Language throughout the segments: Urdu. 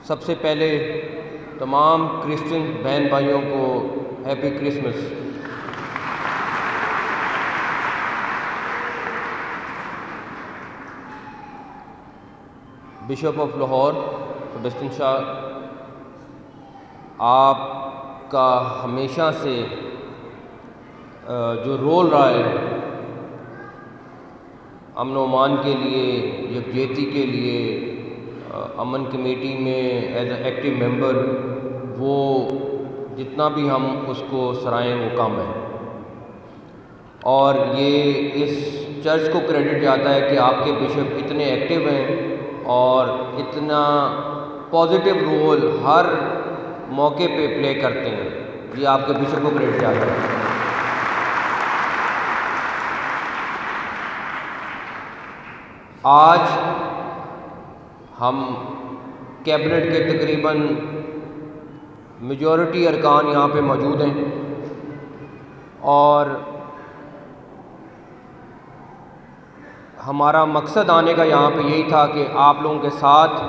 سب سے پہلے تمام کرسچن بہن بھائیوں کو happy Christmas. Bishop of Lahore Sebastian Shah, آپ کا ہمیشہ سے جو رول رہا ہے امن و امان کے لیے، یکجہتی کے لیے، امن کمیٹی میں ایز اے ایکٹیو ممبر، وہ جتنا بھی ہم اس کو سرائیں وہ کم ہے، اور یہ اس چرچ کو کریڈٹ جاتا ہے کہ آپ کے بشپ اتنے ایکٹیو ہیں اور اتنا پازیٹیو رول ہر موقع پہ پلے کرتے ہیں، یہ آپ کے بشپ کو کریڈٹ جاتا ہے۔ آج ہم کیبنٹ کے تقریباً میجورٹی ارکان یہاں پہ موجود ہیں، اور ہمارا مقصد آنے کا یہاں پہ یہی تھا کہ آپ لوگوں کے ساتھ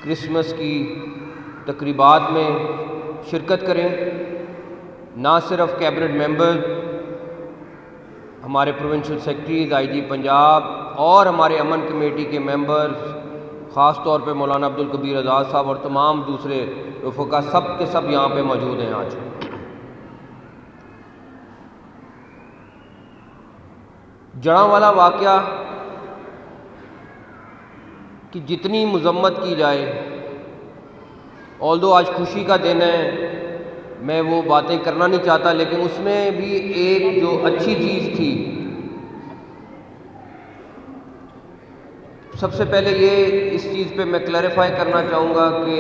کرسمس کی تقریبات میں شرکت کریں۔ نہ صرف کیبنٹ ممبر، ہمارے پروونشل سیکرٹریز، آئی جی پنجاب اور ہمارے امن کمیٹی کے ممبر، خاص طور پہ مولانا عبدالکبیر آزاد صاحب اور تمام دوسرے رفقا، سب کے سب یہاں پہ موجود ہیں آج۔ جڑاں والا واقعہ کی جتنی مذمت کی جائے، آلدو آج خوشی کا دن ہے، میں وہ باتیں کرنا نہیں چاہتا، لیکن اس میں بھی ایک جو اچھی چیز تھی، سب سے پہلے یہ اس چیز پہ میں کلیریفائی کرنا چاہوں گا کہ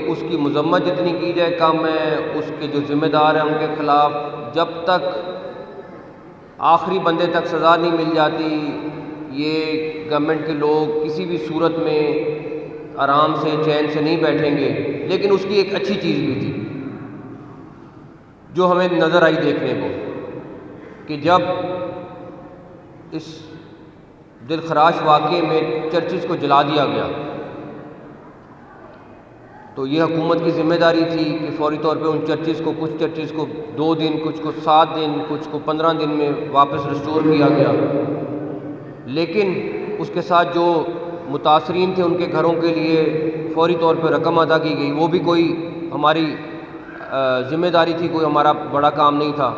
اس کی مذمت جتنی کی جائے کم ہے، اس کے جو ذمہ دار ہیں ان کے خلاف جب تک آخری بندے تک سزا نہیں مل جاتی، یہ گورنمنٹ کے لوگ کسی بھی صورت میں آرام سے چین سے نہیں بیٹھیں گے۔ لیکن اس کی ایک اچھی چیز بھی تھی جو ہمیں نظر آئی دیکھنے کو، کہ جب اس دلخراش واقعے میں چرچز کو جلا دیا گیا تو یہ حکومت کی ذمہ داری تھی کہ فوری طور پہ ان چرچز کو، کچھ چرچز کو 2 دن، کچھ کو 7 دن، کچھ کو 15 دن میں واپس ریسٹور کیا گیا۔ لیکن اس کے ساتھ جو متاثرین تھے ان کے گھروں کے لیے فوری طور پہ رقم ادا کی گئی، وہ بھی کوئی ہماری ذمہ داری تھی، کوئی ہمارا بڑا کام نہیں تھا۔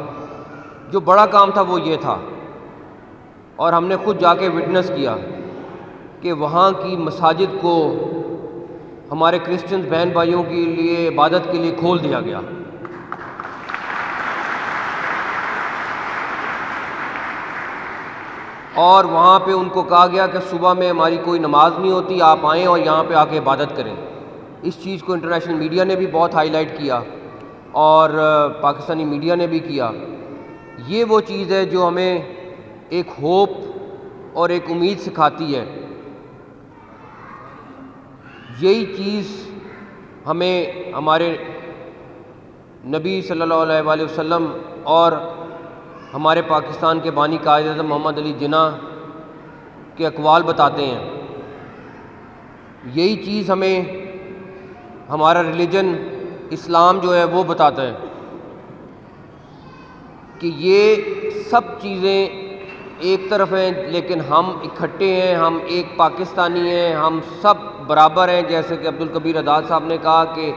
جو بڑا کام تھا وہ یہ تھا، اور ہم نے خود جا کے وٹنس کیا کہ وہاں کی مساجد کو ہمارے کرسچن بہن بھائیوں کے لیے عبادت کے لیے کھول دیا گیا۔ اور وہاں پہ ان کو کہا گیا کہ صبح میں ہماری کوئی نماز نہیں ہوتی، آپ آئیں اور یہاں پہ آ کے عبادت کریں۔ اس چیز کو انٹرنیشنل میڈیا نے بھی بہت ہائی لائٹ کیا، اور پاکستانی میڈیا نے بھی کیا۔ یہ وہ چیز ہے جو ہمیں ایک ہوپ اور ایک امید سکھاتی ہے۔ یہی چیز ہمیں ہمارے نبی صلی اللہ علیہ وآلہ وسلم اور ہمارے پاکستان کے بانی قائد اعظم محمد علی جناح کے اقوال بتاتے ہیں۔ یہی چیز ہمیں ہمارا ریلیجن اسلام جو ہے وہ بتاتا ہے کہ یہ سب چیزیں ایک طرف ہیں، لیکن ہم اکٹھے ہیں، ہم ایک پاکستانی ہیں، ہم سب برابر ہیں۔ جیسے کہ عبدالکبیر آزاد صاحب نے کہا کہ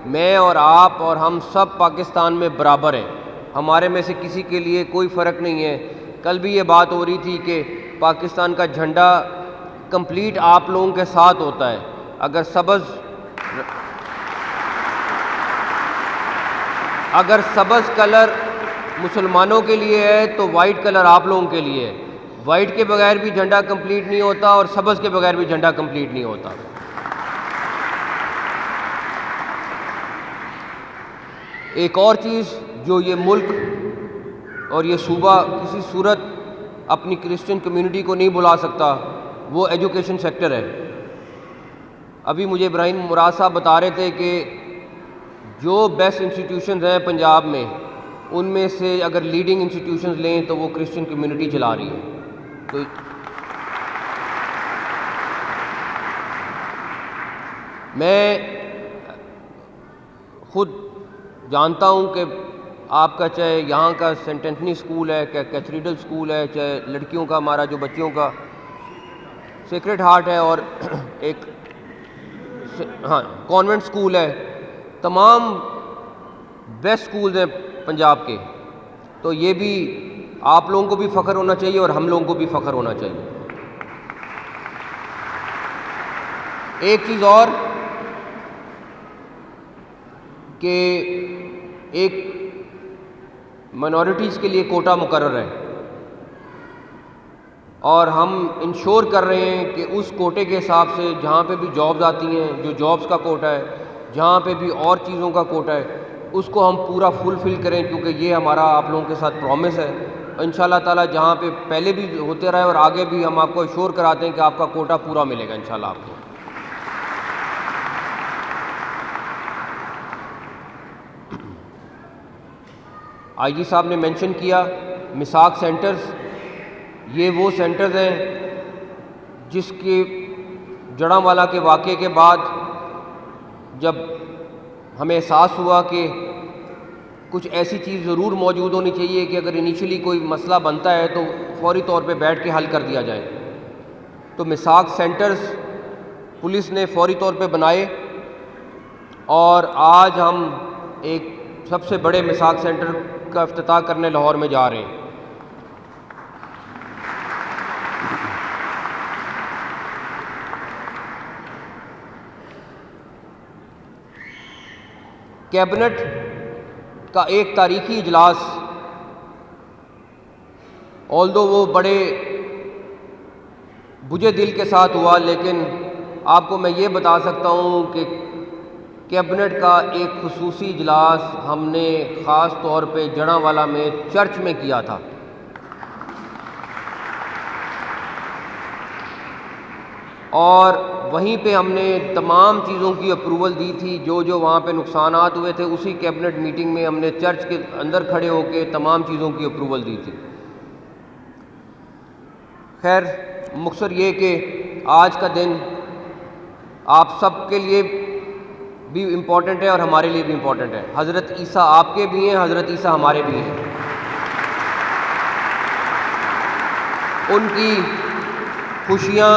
میں اور آپ اور ہم سب پاکستان میں برابر ہیں، ہمارے میں سے کسی کے لیے کوئی فرق نہیں ہے۔ کل بھی یہ بات ہو رہی تھی کہ پاکستان کا جھنڈا کمپلیٹ آپ لوگوں کے ساتھ ہوتا ہے۔ اگر سبز کلر مسلمانوں کے لیے ہے تو وائٹ کلر آپ لوگوں کے لیے ہے۔ وائٹ کے بغیر بھی جھنڈا کمپلیٹ نہیں ہوتا، اور سبز کے بغیر بھی جھنڈا کمپلیٹ نہیں ہوتا۔ ایک اور چیز جو یہ ملک اور یہ صوبہ کسی صورت اپنی کرسچن کمیونٹی کو نہیں بلا سکتا، وہ ایجوکیشن سیکٹر ہے۔ ابھی مجھے ابراہیم مراد صاحب بتا رہے تھے کہ جو بیسٹ انسٹیٹیوشنز ہیں پنجاب میں، ان میں سے اگر لیڈنگ انسٹیٹیوشنز لیں تو وہ کرسچن کمیونٹی چلا رہی ہے۔ تو میں خود جانتا ہوں کہ آپ کا چاہے یہاں کا سینٹ اینتھنی اسکول ہے، کہ کیتھیڈرل اسکول ہے، چاہے لڑکیوں کا ہمارا جو بچیوں کا سیکرٹ ہارٹ ہے، اور ایک کانوینٹ اسکول ہے، تمام بیسٹ اسکولز ہیں پنجاب کے. تو یہ بھی آپ لوگوں کو بھی فخر ہونا چاہیے اور ہم لوگوں کو بھی فخر ہونا چاہیے. ایک چیز اور کہ ایک مائنورٹیز کے لیے کوٹا مقرر ہے، اور ہم انشور کر رہے ہیں کہ اس کوٹے کے حساب سے جہاں پہ بھی جابز آتی ہیں، جو جابز کا کوٹا ہے، جہاں پہ بھی اور چیزوں کا کوٹا ہے، اس کو ہم پورا فلفل کریں، کیونکہ یہ ہمارا آپ لوگوں کے ساتھ پرومس ہے. انشاءاللہ تعالیٰ جہاں پہ پہلے بھی ہوتے رہے اور آگے بھی ہم آپ کو ایشور کراتے ہیں کہ آپ کا کوٹا پورا ملے گا انشاءاللہ آپ کو. آئی جی صاحب نے مینشن کیا مساق سینٹرز. یہ وہ سینٹرز ہیں جس کے جڑاں کے واقعے کے بعد جب ہمیں احساس ہوا کہ کچھ ایسی چیز ضرور موجود ہونی چاہیے کہ اگر انیشلی کوئی مسئلہ بنتا ہے تو فوری طور پہ بیٹھ کے حل کر دیا جائے، تو مساق سینٹرز پولیس نے فوری طور پہ بنائے، اور آج ہم ایک سب سے بڑے مساق سینٹر کا افتتاح کرنے لاہور میں جا رہے ہیں. کیبنٹ کا ایک تاریخی اجلاس، آلدو وہ بڑے بجھے دل کے ساتھ ہوا، لیکن آپ کو میں یہ بتا سکتا ہوں کہ کیبنٹ کا ایک خصوصی اجلاس ہم نے خاص طور پہ جڑاں میں چرچ میں کیا تھا. اور وہیں پہ ہم نے تمام چیزوں کی اپروول دی تھی، جو وہاں پہ نقصانات ہوئے تھے اسی کیبنٹ میٹنگ میں ہم نے چرچ کے اندر کھڑے ہو کے تمام چیزوں کی اپروول دی تھی. خیر، مختصر یہ کہ آج کا دن آپ سب کے لیے بھی امپورٹنٹ ہے اور ہمارے لیے بھی امپورٹنٹ ہے. حضرت عیسیٰ آپ کے بھی ہیں، حضرت عیسیٰ ہمارے بھی ہیں. ان کی خوشیاں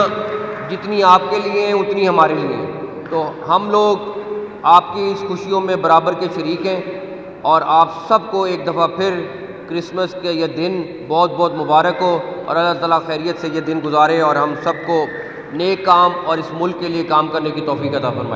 جتنی آپ کے لیے ہیں اتنی ہمارے لیے ہیں. تو ہم لوگ آپ کی اس خوشیوں میں برابر کے شریک ہیں، اور آپ سب کو ایک دفعہ پھر کرسمس کے یہ دن بہت بہت مبارک ہو، اور اللہ تعالیٰ خیریت سے یہ دن گزارے اور ہم سب کو نیک کام اور اس ملک کے لیے کام کرنے کی توفیق عطا فرمائے.